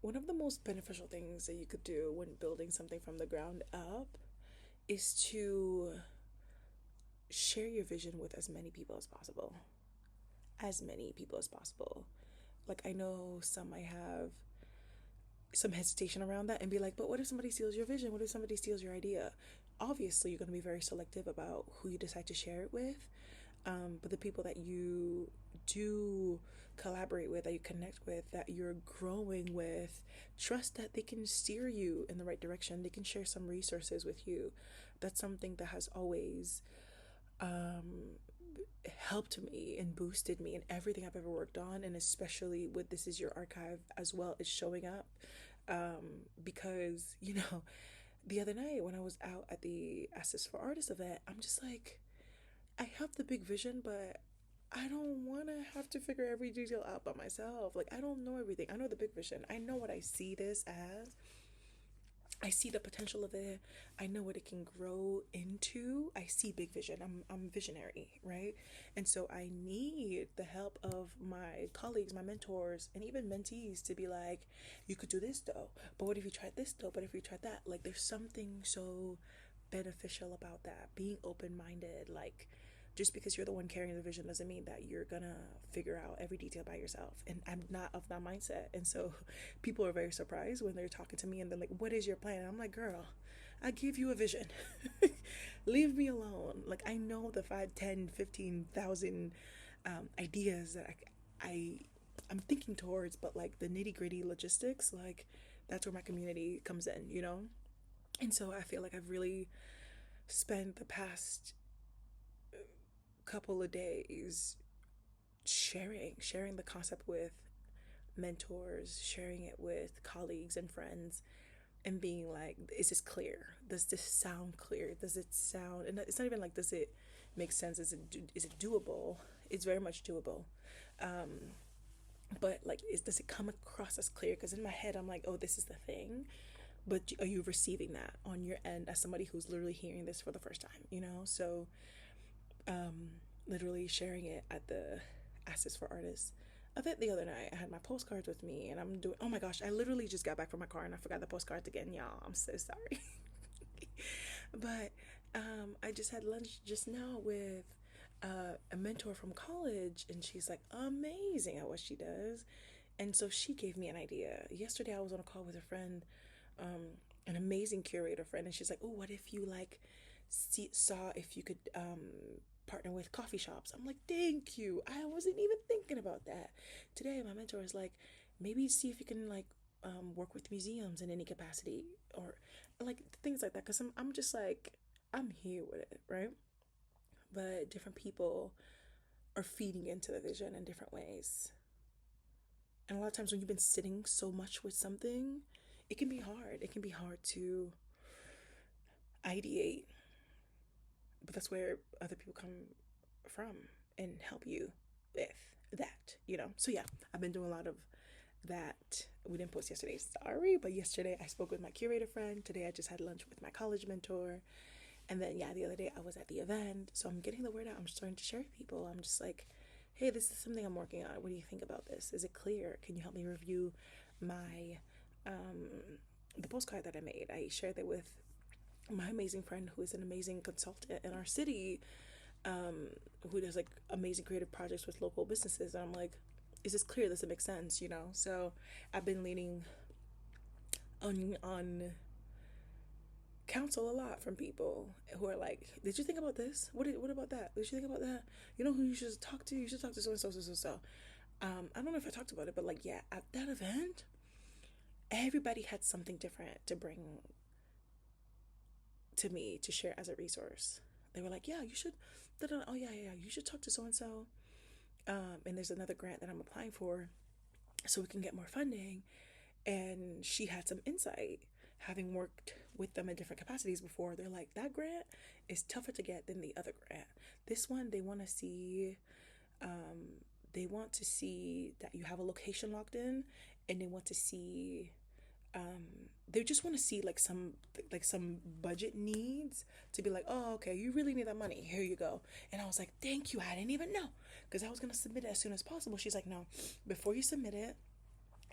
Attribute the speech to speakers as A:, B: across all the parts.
A: one of the most beneficial things that you could do when building something from the ground up is to share your vision with as many people as possible. As many people as possible. Like, I know some might have some hesitation around that and be like, but what if somebody steals your vision? What if somebody steals your idea? Obviously, you're going to be very selective about who you decide to share it with. But the people that you do collaborate with, that you connect with, that you're growing with, trust that they can steer you in the right direction. They can share some resources with you. That's something that has always um, helped me and boosted me in everything I've ever worked on, and especially with This Is Your Archive as well, is showing up. Because, the other night when I was out at the Assist for Artists event, I'm just like, I have the big vision, but I don't want to have to figure every detail out by myself. Like, I don't know everything. I know the big vision. I know what I see this as. I see the potential of it. I know what it can grow into. I see big vision. I'm visionary, right? And so I need the help of my colleagues, my mentors, and even mentees to be like, you could do this though. But what if you tried this though? But if you tried that? Like, there's something so beneficial about that. Being open-minded, like, just because you're the one carrying the vision doesn't mean that you're gonna figure out every detail by yourself. And I'm not of that mindset. And so people are very surprised when they're talking to me and they're like, what is your plan? And I'm like, girl, I give you a vision. Leave me alone. Like, I know the 5, 10, 15,000 ideas that I'm thinking towards, but like the nitty gritty logistics, like, that's where my community comes in, you know? And so I feel like I've really spent the past couple of days sharing the concept with mentors, sharing it with colleagues and friends, and being like, is this clear? Does this sound clear? Does it sound, and it's not even like, does it make sense? Is it doable? It's very much doable. But like, does it come across as clear? Because in my head I'm like, oh, this is the thing, but are you receiving that on your end as somebody who's literally hearing this for the first time, So literally sharing it at the Assist for Artists event the other night. I had my postcards with me, and I'm doing, oh my gosh, I literally just got back from my car and I forgot the postcards again, y'all. I'm so sorry. But I just had lunch just now with a mentor from college, and she's like amazing at what she does. And so she gave me an idea. Yesterday I was on a call with a friend, an amazing curator friend, and she's like, oh, what if you like saw if you could partner with coffee shops? I'm like, thank you. I wasn't even thinking about that. Today my mentor is like, maybe see if you can like work with museums in any capacity, or like things like that. Because I'm just like, I'm here with it, right? But different people are feeding into the vision in different ways. And a lot of times when you've been sitting so much with something, it can be hard. It can be hard to ideate, but that's where other people come from and help you with that. So yeah, I've been doing a lot of that. We didn't post yesterday, sorry, but yesterday I spoke with my curator friend. Today I just had lunch with my college mentor. And then, yeah, the other day I was at the event. So I'm getting the word out. I'm starting to share with people. I'm just like, hey, this is something I'm working on. What do you think about this? Is it clear? Can you help me review my the postcard that I made? I shared that with my amazing friend who is an amazing consultant in our city, who does like amazing creative projects with local businesses. And I'm like, is this clear? Does it make sense? So I've been leaning on counsel a lot from people who are like, did you think about this? What about that? Did you think about that? You know who you should talk to? You should talk to so and so, so so so. I don't know if I talked about it, but like, yeah, at that event, everybody had something different to bring to me to share as a resource. They were like, yeah, you should, oh yeah, you should talk to so and so. And there's another grant that I'm applying for, so we can get more funding. And she had some insight, having worked with them in different capacities before. They're like, that grant is tougher to get than the other grant. This one, they want to see, that you have a location locked in, and they want to see, they just want to see like some budget needs to be like, oh, okay, you really need that money, here you go. And I was like, thank you, I didn't even know, because I was going to submit it as soon as possible. She's like, no, before you submit it,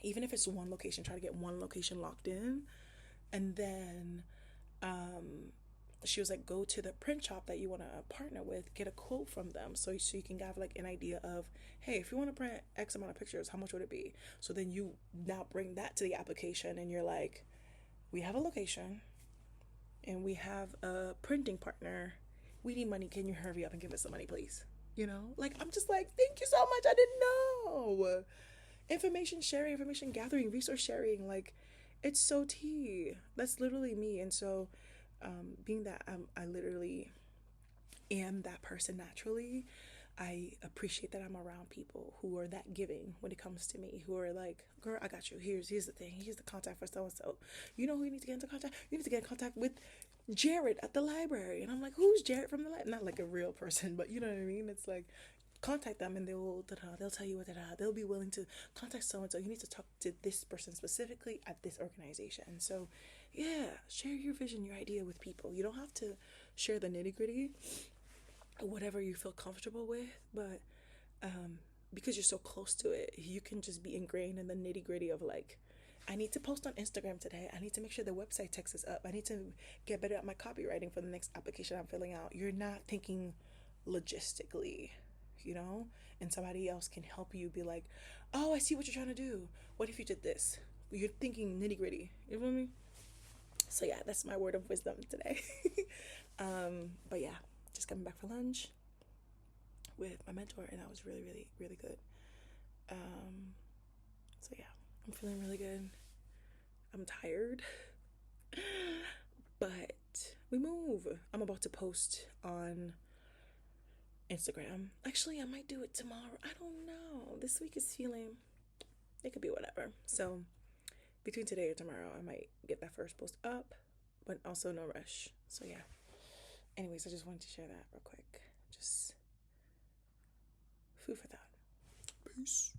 A: Even if it's one location, try to get one location locked in. And then she was like, go to the print shop that you want to partner with, get a quote from them, so you can have like an idea of, hey, if you want to print X amount of pictures, how much would it be? So then you now bring that to the application, and you're like, we have a location and we have a printing partner, we need money, can you hurry up and give us some money, please? Like, I'm just like, thank you so much, I didn't know. Information sharing, information gathering, resource sharing, like, it's so tea. That's literally me. And so being that I literally am that person naturally, I appreciate that I'm around people who are that giving when it comes to me, who are like, girl, I got you. Here's the thing. Here's the contact for so and so. You know who you need to get into contact? You need to get in contact with Jared at the library. And I'm like, who's Jared from the library? Not like a real person, but you know what I mean? It's like, contact them and they'll tell you what they'll be willing to contact so and so. You need to talk to this person specifically at this organization. So yeah, share your vision, your idea with people. You don't have to share the nitty-gritty, whatever you feel comfortable with, but because you're so close to it, you can just be ingrained in the nitty-gritty of like, I need to post on Instagram today. I need to make sure the website text is up. I need to get better at my copywriting for the next application I'm filling out. You're not thinking logistically, and somebody else can help you be like, oh, I see what you're trying to do. What if you did this? You're thinking nitty-gritty. You know what I mean? So yeah, that's my word of wisdom today. But yeah, just coming back for lunch with my mentor, and that was really, really, really good. So yeah, I'm feeling really good. I'm tired, but we move. I'm about to post on Instagram. Actually, I might do it tomorrow. I don't know. This week is feeling, it could be whatever. So between today or tomorrow, I might get that first post up, but also no rush. So yeah. Anyways, I just wanted to share that real quick. Just food for thought. Peace.